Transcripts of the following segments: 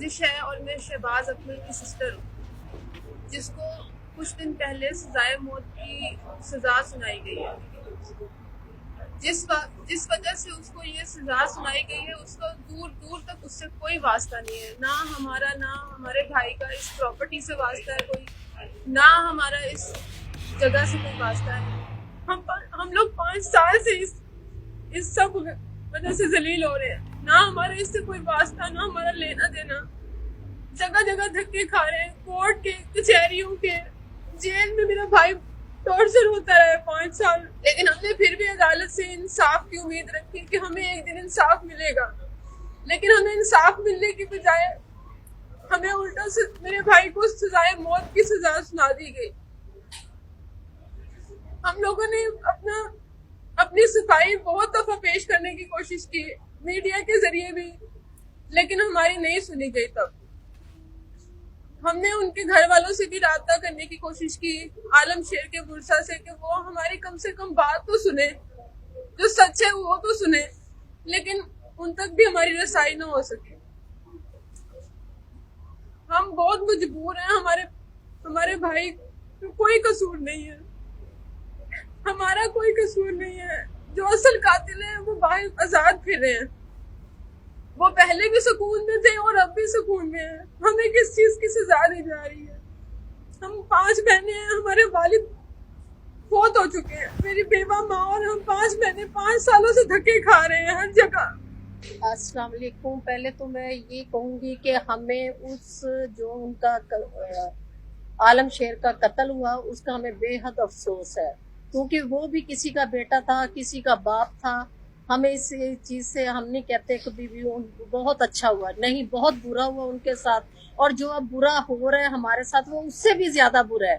ورزش ہے اور میں شہباز اکمل کی سسٹر ہوں، جس کو کچھ دن پہلے سزائے موت کی سزا سنائی گئی ہے۔ جس وجہ سے اس کو یہ سزا سنائی گئی ہے، اس کا دور دور تک اس سے کوئی واسطہ نہیں ہے، نہ ہمارے بھائی کا اس پراپرٹی سے واسطہ ہے کوئی، نہ ہمارا اس جگہ سے کوئی واسطہ ہے۔ ہم لوگ 5 سال سے اس سب وجہ سے ذلیل ہو رہے ہیں، نہ ہمارا اس سے کوئی واسطہ، نہ ہمارا لینا دینا۔ جگہ جگہ دھکے کھا رہے ہیں، کورٹ کے، کچہریوں کے، جیل میں میرا بھائی ٹارچر ہوتا رہا ہے 5 سال، لیکن ہم نے پھر بھی عدالت سے انصاف کی امید رکھی کہ ہمیں ایک دن انصاف ملے گا، لیکن ہمیں انصاف ملنے کی بجائے ہمیں الٹا سے میرے بھائی کو سزائے موت کی سزا سنا دی گئی۔ ہم لوگوں نے اپنی صفائی بہت دفعہ پیش کرنے کی کوشش کی، میڈیا کے ذریعے بھی، لیکن ہماری نہیں سنی گئی۔ تب ہم نے ان کے گھر والوں سے بھی رابطہ کرنے کی کوشش کی، عالم شیر کے برسا سے، کہ وہ ہماری کم سے کم بات تو سنیں، جو سچ ہے وہ تو سنیں، لیکن ان تک بھی ہماری رسائی نہ ہو سکی۔ ہم بہت مجبور ہیں، ہمارے بھائی کوئی قصور نہیں ہے، ہمارا کوئی قصور نہیں ہے، جو اصل قاتل ہیں وہ باہر آزاد پھر رہے ہیں، وہ پہلے بھی سکون میں تھے اور اب بھی سکون میں ہیں۔ ہمیں کس چیز کی سزا دی جا رہی ہے؟ ہم 5 بہنیں ہیں، ہمارے والد فوت ہو چکے ہیں، میری بیوہ ماں اور ہم 5 بہنیں 5 سالوں سے دھکے کھا رہے ہیں ہر جگہ۔ السلام علیکم۔ پہلے تو میں یہ کہوں گی کہ ہمیں جو ان کا عالم شیر کا قتل ہوا اس کا ہمیں بے حد افسوس ہے، کیونکہ وہ بھی کسی کا بیٹا تھا، کسی کا باپ تھا۔ ہمیں اس چیز سے ہم نہیں کہتے کبھی بھی بہت اچھا ہوا، نہیں، بہت برا ہوا ان کے ساتھ، اور جو اب برا ہو رہا ہے ہمارے ساتھ وہ اس سے بھی زیادہ برا ہے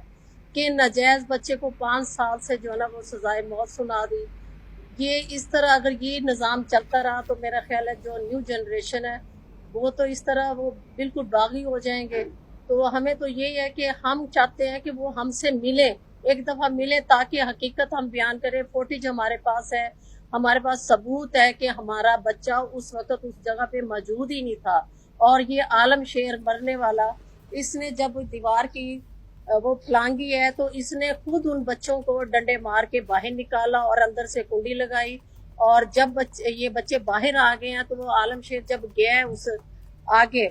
کہ ناجائز بچے کو 5 سال سے جو ہے نا وہ سزائے موت سنا دی۔ یہ اس طرح اگر یہ نظام چلتا رہا تو میرا خیال ہے جو نیو جنریشن ہے وہ تو اس طرح وہ بالکل باغی ہو جائیں گے۔ تو ہمیں تو یہی ہے کہ ہم چاہتے ہیں کہ وہ ہم سے ملیں، ایک دفعہ ملیں تاکہ حقیقت ہم بیان کریں۔ فوٹیج ہمارے پاس ہے، ہمارے پاس ثبوت ہے کہ ہمارا بچہ اس وقت اس جگہ پہ موجود ہی نہیں تھا، اور یہ عالم شیر مرنے والا، اس نے جب دیوار کی وہ پلانگی ہے تو اس نے خود ان بچوں کو ڈنڈے مار کے باہر نکالا اور اندر سے کنڈی لگائی، اور جب یہ بچے باہر آ گئے ہیں تو وہ عالم شیر جب گیا اس آگے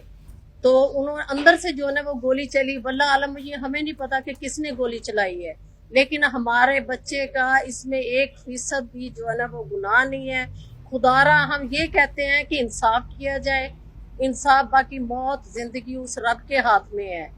تو انہوں نے اندر سے جو ہے نا وہ گولی چلی، واللہ عالم یہ ہمیں نہیں پتا کہ کس نے گولی چلائی ہے، لیکن ہمارے بچے کا اس میں 1% بھی جو ہے نا وہ گناہ نہیں ہے۔ خدا را ہم یہ کہتے ہیں کہ انصاف کیا جائے، انصاف، باقی موت زندگی اس رب کے ہاتھ میں ہے۔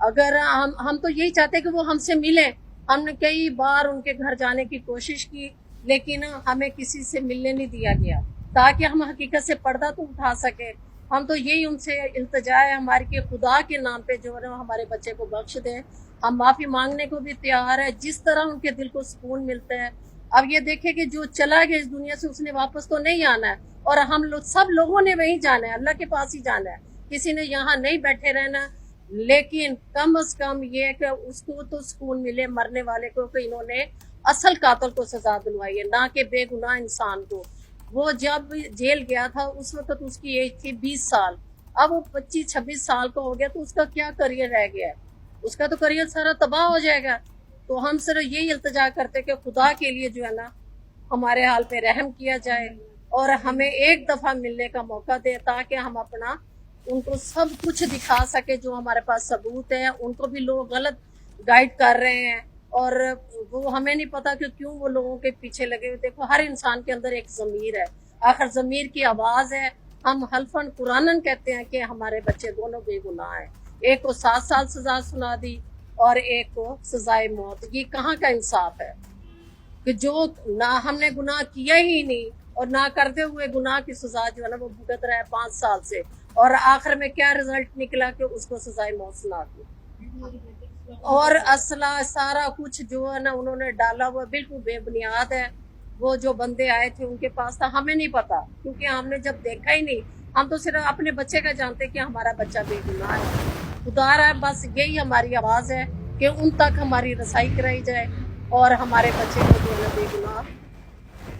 اگر ہم تو یہی چاہتے ہیں کہ وہ ہم سے ملیں۔ ہم نے کئی بار ان کے گھر جانے کی کوشش کی، لیکن ہمیں کسی سے ملنے نہیں دیا گیا تاکہ ہم حقیقت سے پردہ تو اٹھا سکیں۔ ہم تو یہی ان سے التجا ہے ہماری کہ خدا کے نام پہ جو ہے نا ہمارے بچے کو بخش دیں۔ ہم معافی مانگنے کو بھی تیار ہے، جس طرح ان کے دل کو سکون ملتا ہے۔ اب یہ دیکھیں کہ جو چلا گیا اس دنیا سے اس نے واپس تو نہیں آنا ہے، اور ہم لوگ سب لوگوں نے وہیں جانا ہے، اللہ کے پاس ہی جانا ہے، کسی نے یہاں نہیں بیٹھے رہنا۔ لیکن کم از کم یہ کہ اس کو تو سکون ملے مرنے والے کو کہ انہوں نے اصل قاتل کو سزا دلوائی ہے، نہ کہ بے گناہ انسان کو۔ وہ جب جیل گیا تھا اس وقت اس کی ایج تھی 20 سال، اب وہ 25-26 سال کا ہو گیا، تو اس کا کیا کریئر رہ گیا ہے؟ اس کا تو کریئر سارا تباہ ہو جائے گا۔ تو ہم صرف یہی التجا کرتے کہ خدا کے لیے جو ہے نا ہمارے حال پہ رحم کیا جائے اور ہمیں ایک دفعہ ملنے کا موقع دے تاکہ ہم اپنا ان کو سب کچھ دکھا سکے جو ہمارے پاس ثبوت ہے۔ ان کو بھی لوگ غلط گائیڈ کر رہے ہیں اور وہ ہمیں نہیں پتا کہ کیوں وہ لوگوں کے پیچھے لگے ہوئے۔ دیکھو ہر انسان کے اندر ایک ضمیر ہے، آخر ضمیر کی آواز ہے۔ ہم حلفاً قرآناً کہتے ہیں کہ ہمارے بچے دونوں بے گناہ ہیں، ایک کو 7 سال سزا سنا دی اور ایک کو سزائے موت۔ یہ کہاں کا انصاف ہے کہ جو نہ ہم نے گناہ کیا ہی نہیں اور نہ کرتے ہوئے گناہ کی سزا جو ہے نا وہ بھگت رہا ہے 5 سال سے، اور آخر میں کیا رزلٹ نکلا کہ اس کو سزائے موت سنا دی، اور اسلحہ سارا کچھ جو ہے نا انہوں نے ڈالا ہوا بالکل بے بنیاد ہے۔ وہ جو بندے آئے تھے ان کے پاس تھا، ہمیں نہیں پتا کیونکہ ہم نے جب دیکھا ہی نہیں، ہم تو صرف اپنے بچے کا جانتے کہ ہمارا بچہ بے گناہ ہے۔ خدا را بس یہی ہماری آواز ہے کہ ان تک ہماری رسائی کرائی جائے اور ہمارے بچے کو جو ہے بے گناہ